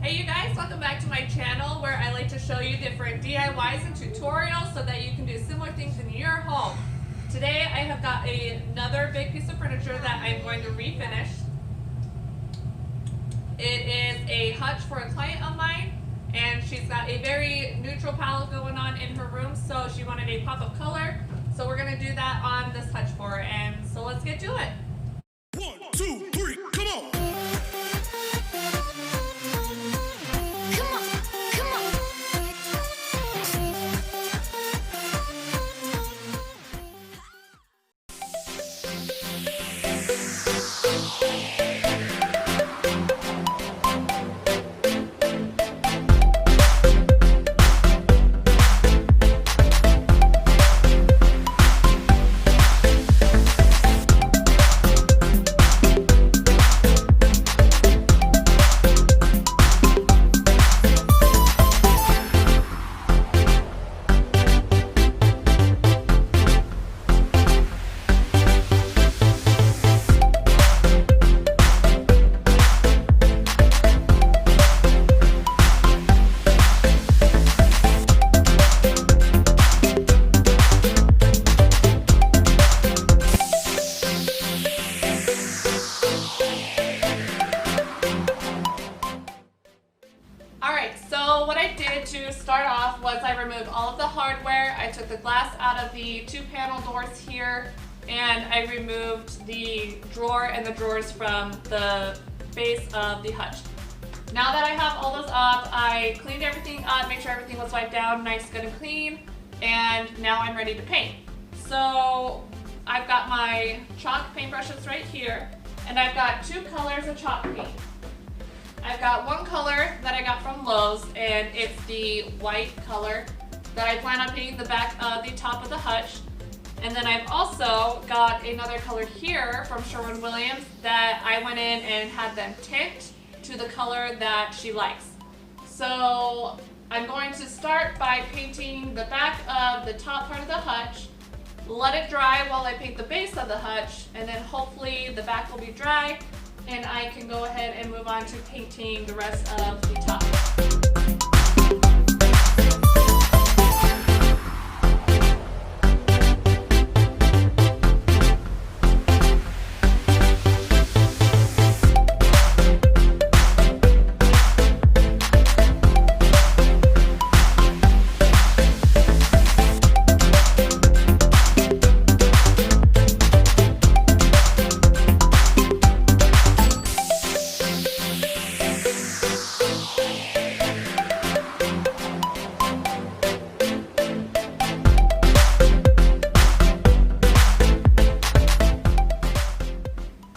Hey you guys, welcome back to my channel where I like to show you different DIYs and tutorials so that you can do similar things in your home. Today I have got another big piece of furniture that I'm going to refinish. It is a Hutch for a client of mine, and she's got a very neutral palette going on in her room, so she wanted a pop of color. So we're going to do that on this Hutch for her, and so let's get to it. 1, 2, 3, come on! So what I did to start off was I removed all of the hardware. I took the glass out of the 2 panel doors here, and I removed the drawer and the drawers from the base of the Hutch. Now that I have all those up, I cleaned everything up, made sure everything was wiped down nice, good and clean, and now I'm ready to paint. So I've got my chalk paintbrushes right here, and I've got 2 colors of chalk paint. I've got one color that I got from Lowe's, and it's the white color that I plan on painting the back of the top of the Hutch. And then I've also got another color here from Sherwin-Williams that I went in and had them tint to the color that she likes. So I'm going to start by painting the back of the top part of the Hutch, let it dry while I paint the base of the Hutch, and then hopefully the back will be dry and I can go ahead and move on to painting the rest of the top.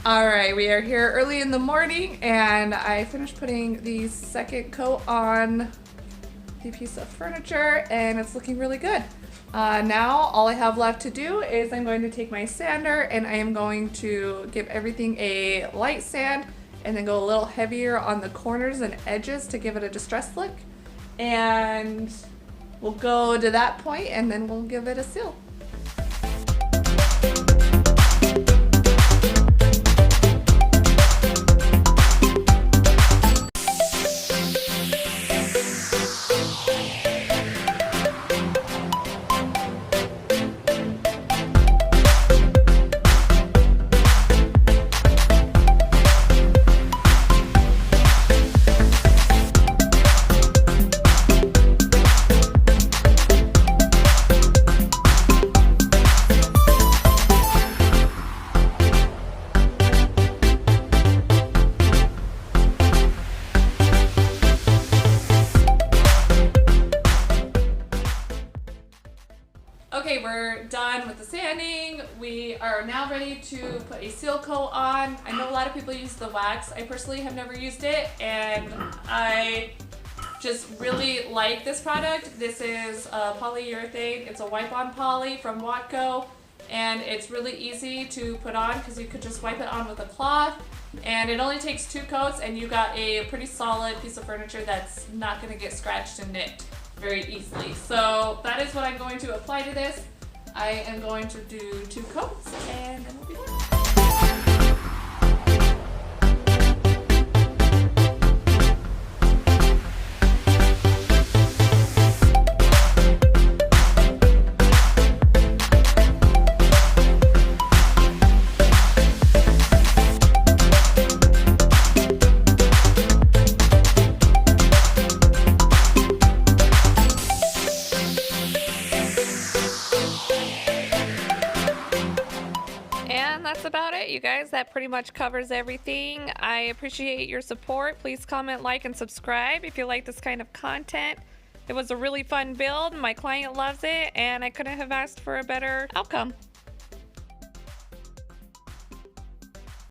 Alright, we are here early in the morning, and I finished putting the second coat on the piece of furniture, and it's looking really good. Now all I have left to do is I'm going to take my sander and I am going to give everything a light sand and then go a little heavier on the corners and edges to give it a distressed look. And we'll go to that point and then we'll give it a seal. Okay, we're done with the sanding. We are now ready to put a seal coat on. I know a lot of people use the wax. I personally have never used it, and I just really like this product. This is polyurethane. It's a wipe-on poly from Watco, and it's really easy to put on because you could just wipe it on with a cloth, and it only takes 2 coats and you got a pretty solid piece of furniture that's not going to get scratched and nicked very easily. So that is what I'm going to apply to this. I am going to do 2 coats and then we'll be done. about it, you guys. That pretty much covers everything. I appreciate your support. Please comment, like, and subscribe if you like this kind of content. It was a really fun build. My client loves it, and I couldn't have asked for a better outcome.